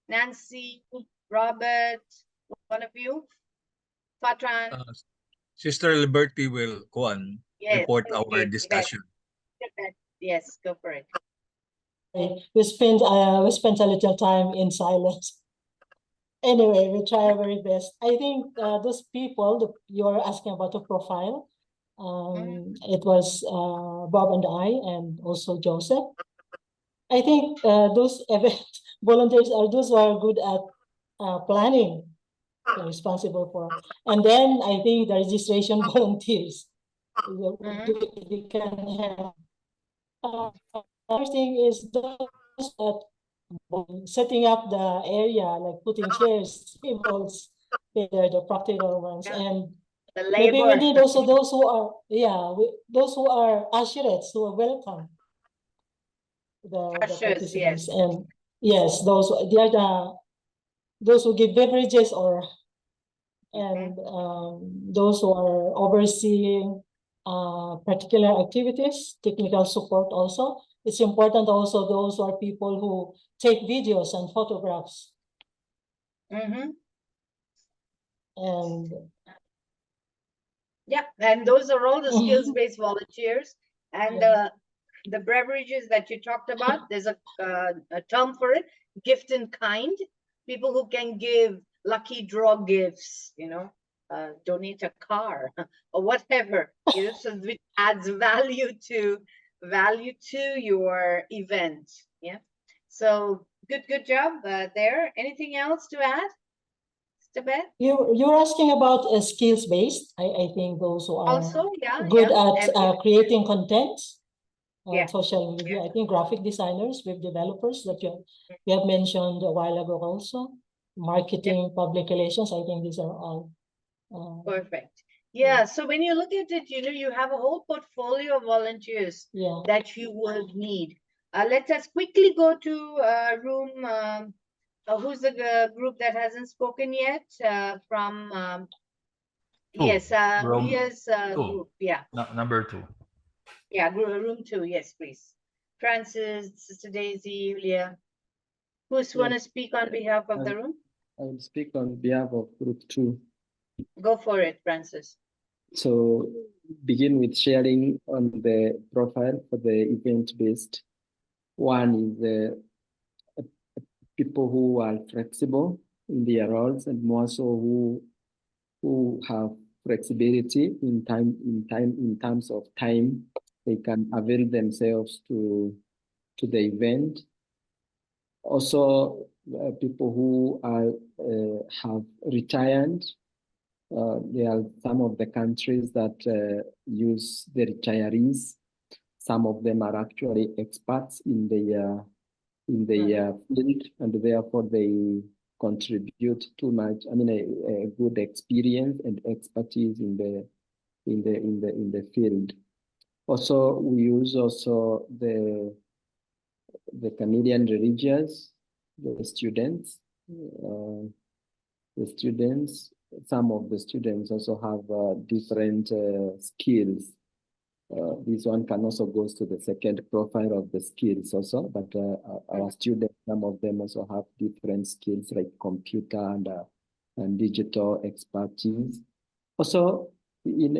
Nancy, Robert, one of you, Fatran. Sister Liberty will Yes, report our okay, discussion. yes, go for it. We spent a little time in silence. Anyway, we try our very best. I think those people you're asking about the profile, it was Bob and I, and also Joseph. I think those event volunteers are those who are good at planning, they're responsible for. And then I think the registration volunteers, they can have. First thing is those that setting up the area, like putting chairs, tables, they're the practical ones. And the maybe we labor. need also those who are, those who are ushers who are welcome. The Ushers, participants. yes. And yes, they are those who give beverages or and those who are overseeing particular activities, technical support also. It's important also those are people who take videos and photographs. And Yeah, and those are all the skills-based volunteers. And the beverages that you talked about, there's a term for it, gift in kind. People who can give lucky draw gifts, donate a car or whatever, so which adds value to your event. Yeah. So good job there. Anything else to add, Beth? you're asking about skills based. I think those who are Also, good yeah. at creating content on Yeah. social media. I think graphic designers, web developers that you have mentioned a while ago also. Marketing, public relations. I think these are all perfect. Yeah. So when you look at it, you have a whole portfolio of volunteers that you would need. Let us quickly go to room. Who's the group that hasn't spoken yet? From yes, room here's group. Yeah. Number 2. Yeah, room 2. Yes, please. Francis, Sister Daisy, Julia. Who's want to speak on behalf of the room? I will speak on behalf of Group 2. Go for it, Francis. So begin with sharing on the profile for the event-based. One is people who are flexible in their roles, and more so who have flexibility in terms of time. They can avail themselves to the event. Also, people who have retired. There are some of the countries that use the retirees. Some of them are actually experts in their field, and therefore they contribute too much. I mean, a good experience and expertise in the field. Also, we use the Canadian religious, the students. Some of the students also have different skills. This one can also go to the second profile of the skills also, but our students, some of them also have different skills like computer and digital expertise. Also, in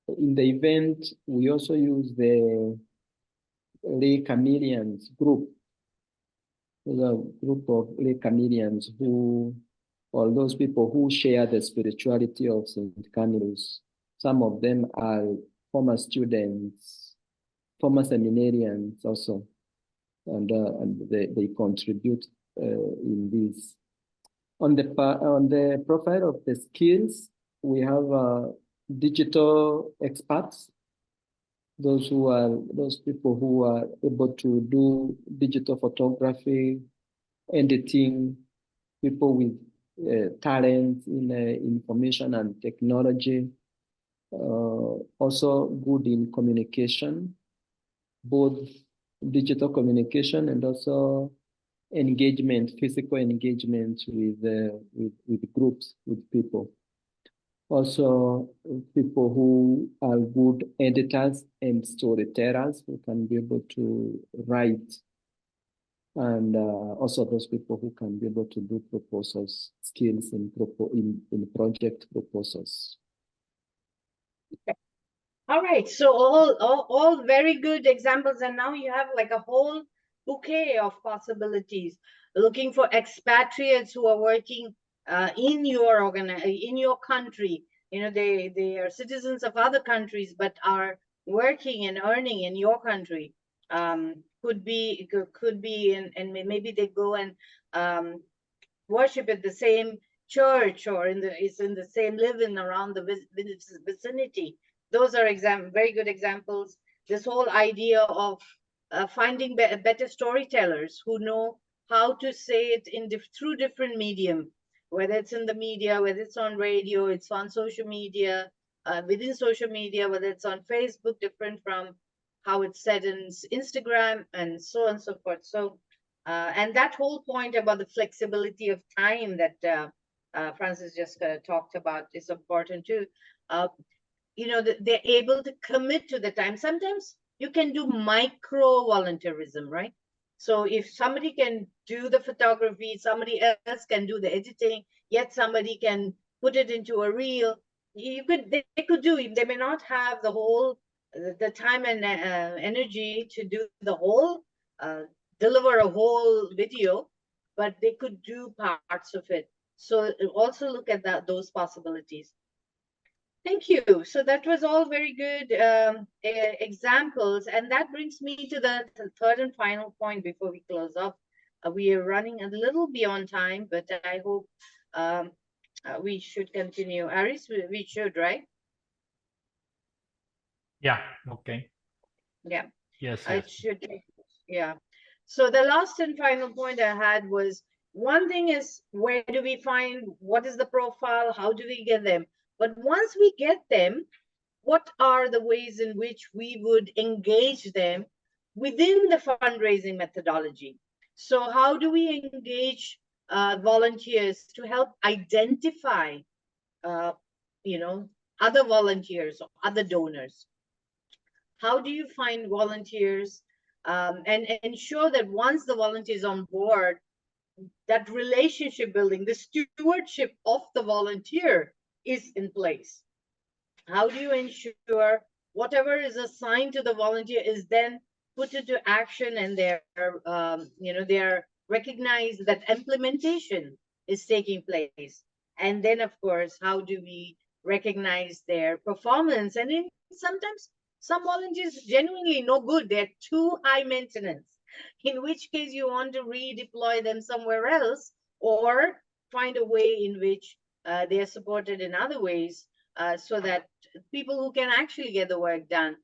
the event, we also use the lay chameleons group. There's a group of lay chameleons or those people who share the spirituality of St. Camillus. Some of them are former students, former seminarians also, and they contribute in this. On the profile of the skills, we have digital experts, those people who are able to do digital photography, editing, people with talent in information and technology, also good in communication, both digital communication and also engagement, physical engagement with groups, with people. Also, people who are good editors and storytellers who can be able to write, and also those people who can be able to do proposals, skills in project proposals. All right, so all very good examples, and now you have like a whole bouquet of possibilities. Looking for expatriates who are working in your country. They are citizens of other countries but are working and earning in your country. Could be and maybe they go and worship at the same church, or is in the same living around the vicinity. Those are very good examples. This whole idea of finding better storytellers who know how to say it through different medium, whether it's in the media, whether it's on radio, it's on social media, within social media, whether it's on Facebook, different from how it's said in Instagram, and so on and so forth. So, and that whole point about the flexibility of time that Francis just talked about is important too. They're able to commit to the time. Sometimes you can do micro volunteerism, right? So if somebody can do the photography, somebody else can do the editing, yet somebody can put it into a reel. They could do, they may not have the whole, the time and energy to do the whole, deliver a whole video, but they could do parts of it. So also look at those possibilities. Thank you. So that was all very good examples. And that brings me to the third and final point before we close up. We are running a little beyond time, but I hope we should continue. Aris, we should, right? Yeah. Okay. Yeah. Yes. I Yes. should. Yeah. So the last and final point I had was, one thing is, where do we find, what is the profile? How do we get them? But once we get them, what are the ways in which we would engage them within the fundraising methodology? So how do we engage volunteers to help identify, other volunteers or other donors? How do you find volunteers and ensure that once the volunteer is on board, that relationship building, the stewardship of the volunteer is in place? How do you ensure whatever is assigned to the volunteer is then put into action, and they're recognized that implementation is taking place? And then, of course, how do we recognize their performance? And sometimes some volunteers genuinely no good, they're too high maintenance, in which case you want to redeploy them somewhere else, or find a way in which they are supported in other ways, so that people who can actually get the work done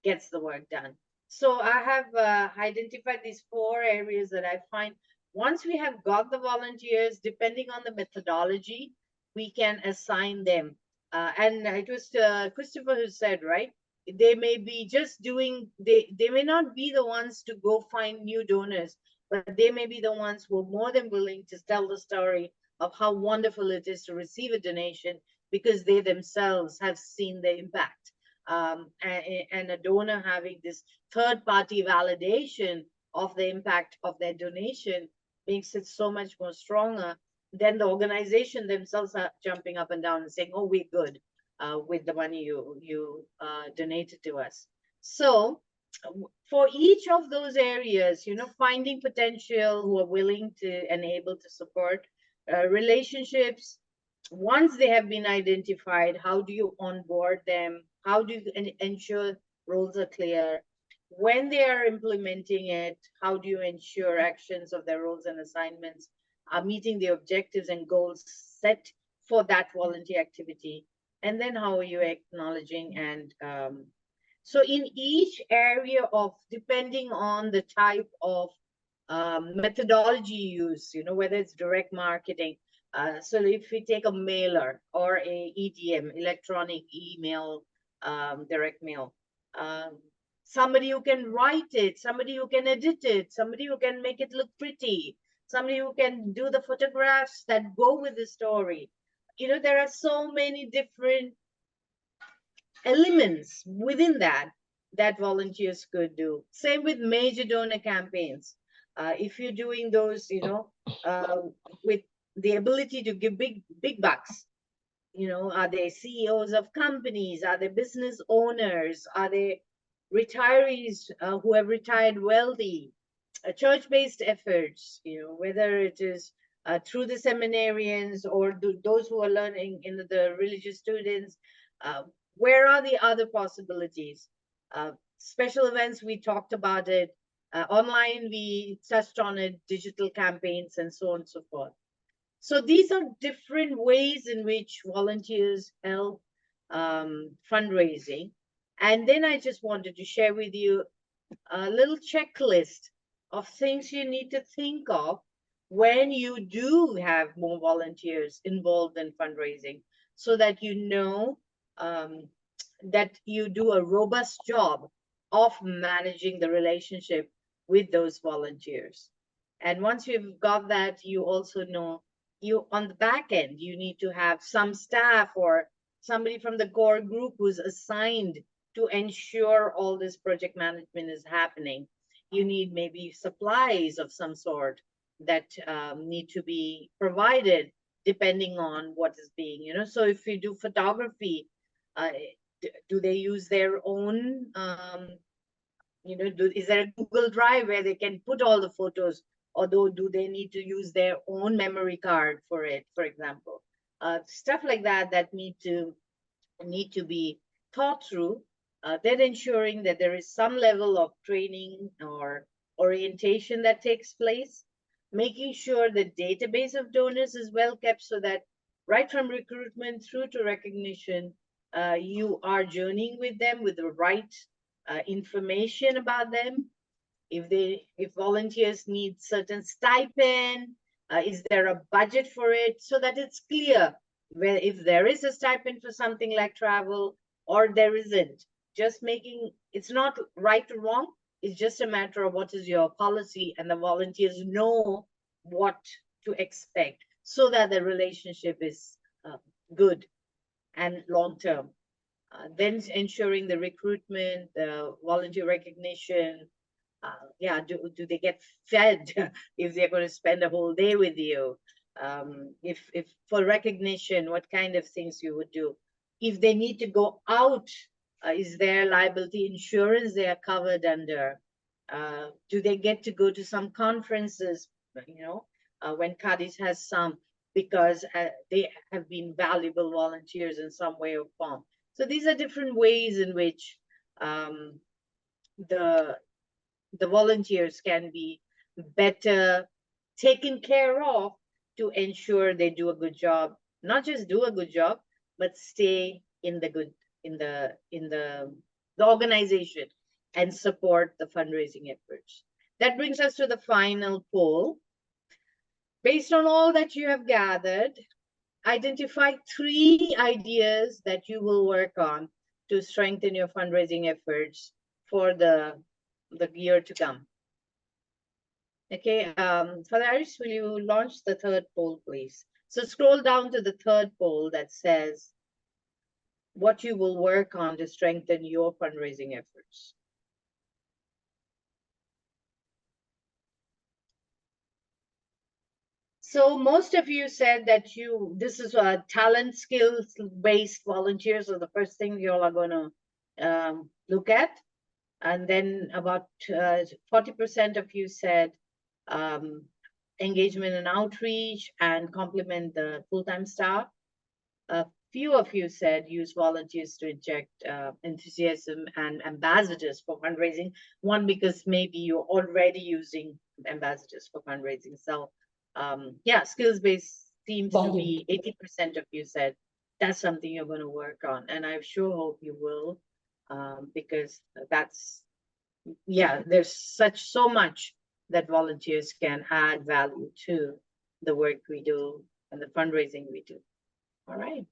gets the work done. So I have identified these 4 areas that I find, once we have got the volunteers, depending on the methodology, we can assign them. And it was Christopher who said, right, they may be just doing, they may not be the ones to go find new donors, but they may be the ones who are more than willing to tell the story of how wonderful it is to receive a donation, because they themselves have seen the impact. And a donor having this third-party validation of the impact of their donation makes it so much more stronger than the organization themselves are jumping up and down and saying, oh, we're good with the money you donated to us. So for each of those areas, finding potential who are willing to and able to support relationships. Once they have been identified, how do you onboard them? How do you ensure roles are clear? When they are implementing it, how do you ensure actions of their roles and assignments are meeting the objectives and goals set for that volunteer activity? And then how are you acknowledging? And so in each area of, depending on the type of methodology used, whether it's direct marketing, so if we take a mailer or a EDM, electronic email, direct mail, somebody who can write it, somebody who can edit it, somebody who can make it look pretty, somebody who can do the photographs that go with the story. There are so many different elements within that volunteers could do. Same with major donor campaigns. If you're doing those, with the ability to give big bucks, are they CEOs of companies? Are they business owners? Are they retirees who have retired wealthy? Church-based efforts, whether it is through the seminarians or those who are learning in the religious students. Where are the other possibilities? Special events, we talked about it. Online, we touched on it, digital campaigns, and so on and so forth. So these are different ways in which volunteers help fundraising. And then I just wanted to share with you a little checklist of things you need to think of when you do have more volunteers involved in fundraising, so that that you do a robust job of managing the relationship with those volunteers. And once you've got that, you also know on the back end, you need to have some staff or somebody from the core group who's assigned to ensure all this project management is happening. You need maybe supplies of some sort that need to be provided depending on what is being, so if you do photography, do they use their own, is there a Google Drive where they can put all the photos, or do they need to use their own memory card for it, for example? Stuff like that need to be thought through. Then ensuring that there is some level of training or orientation that takes place, making sure the database of donors is well kept, so that right from recruitment through to recognition, you are journeying with them with the right information about them. If volunteers need certain stipend, is there a budget for it, so that it's clear where if there is a stipend for something like travel or there isn't. Just making it's not right or wrong. It's just a matter of what is your policy, and the volunteers know what to expect, so that the relationship is good and long-term. Then ensuring the recruitment, the volunteer recognition. Do they get fed if they're going to spend a whole day with you? If for recognition, what kind of things you would do? If they need to go out, is there liability insurance they are covered under? Do they get to go to some conferences, when CADIS has some, because they have been valuable volunteers in some way or form? So these are different ways in which the volunteers can be better taken care of to ensure they do a good job. Not just do a good job, but stay in the organization and support the fundraising efforts. That brings us to the final poll. Based on all that you have gathered, identify 3 ideas that you will work on to strengthen your fundraising efforts for the year to come. Okay, Father Iris, will you launch the 3rd poll, please? So scroll down to the 3rd poll that says what you will work on to strengthen your fundraising efforts. So most of you said that this is a talent skills-based volunteers are the first thing you all are going to look at. And then about 40% of you said engagement and outreach and complement the full-time staff. A few of you said use volunteers to inject enthusiasm and ambassadors for fundraising. One, because maybe you're already using ambassadors for fundraising. So skills-based seems to be 80% of you said that's something you're going to work on. And I sure hope you will, because there's so much that volunteers can add value to the work we do and the fundraising we do. All right.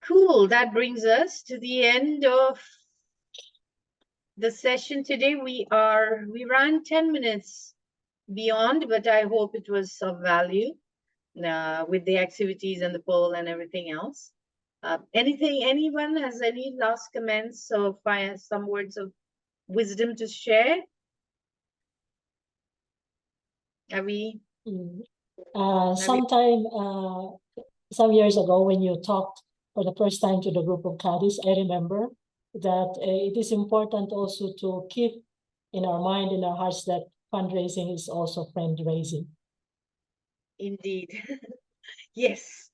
Cool. That brings us to the end of the session today. We ran 10 minutes beyond, but I hope it was of value with the activities and the poll and everything else. Anyone has any last comments or some words of wisdom to share? Avi? Some years ago, when you talked for the first time to the group of CADIS, I remember that it is important also to keep in our mind, in our hearts, that fundraising is also fundraising. Indeed. Yes,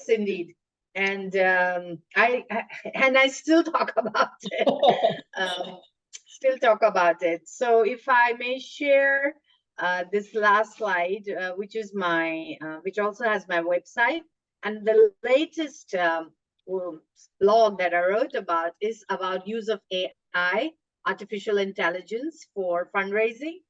indeed. And I still talk about it. So if I may share this last slide, which also has my website, and the latest blog that I wrote about is about use of AI, artificial intelligence, for fundraising.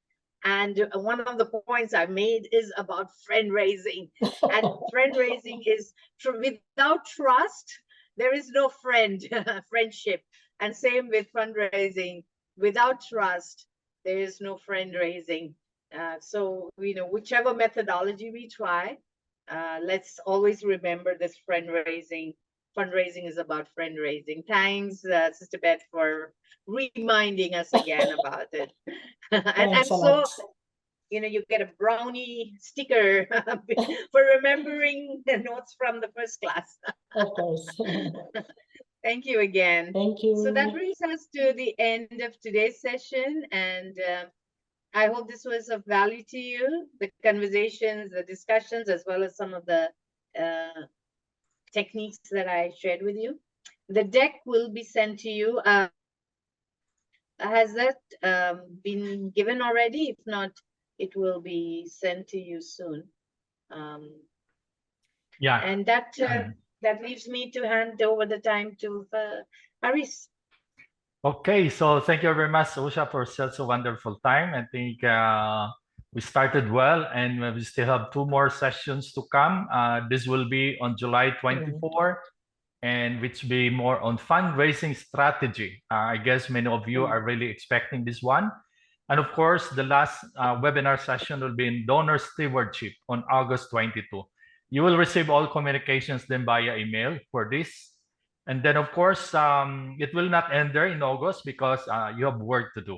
And one of the points I made is about fundraising. And fundraising is without trust, there is no friendship. And same with fundraising. Without trust, there is no fundraising. So, whichever methodology we try, let's always remember this fundraising. Fundraising is about fundraising. Thanks, Sister Beth, for reminding us again about it. And you get a brownie sticker for remembering the notes from the first class. Of course. Thank you again. Thank you. So that brings us to the end of today's session, and I hope this was of value to you, the conversations, the discussions, as well as some of the techniques that I shared with you. The deck will be sent to you. Has that been given already? If not, it will be sent to you soon. Yeah. And that that leaves me to hand over the time to Haris. Okay, so thank you very much, Usha, for such a wonderful time. I think we started well, and we still have 2 more sessions to come. This will be on July 24, and which will be more on fundraising strategy. I guess many of you are really expecting this one. And of course, the last webinar session will be in donor stewardship on August 22. You will receive all communications then via email for this. And then, of course, it will not end there in August because you have work to do.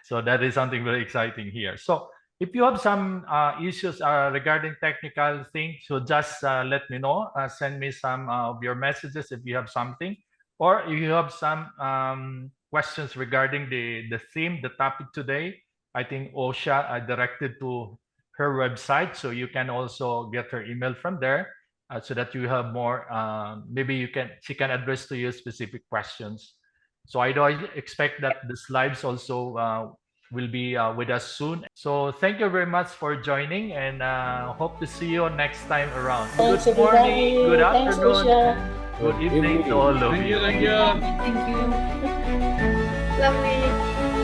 So that is something very exciting here. So if you have some issues regarding technical things, so just let me know. Send me some of your messages if you have something. Or if you have some questions regarding the theme, the topic today, I think Osha directed to her website. So you can also get her email from there. So that you have more, maybe she can address to you specific questions. So I expect that the slides also will be with us soon. So thank you very much for joining, and hope to see you next time around. Thanks, Good morning, good everybody. Thanks, afternoon, Usha. good evening to all of Thank you. you. Thank you. Thank you. Lovely.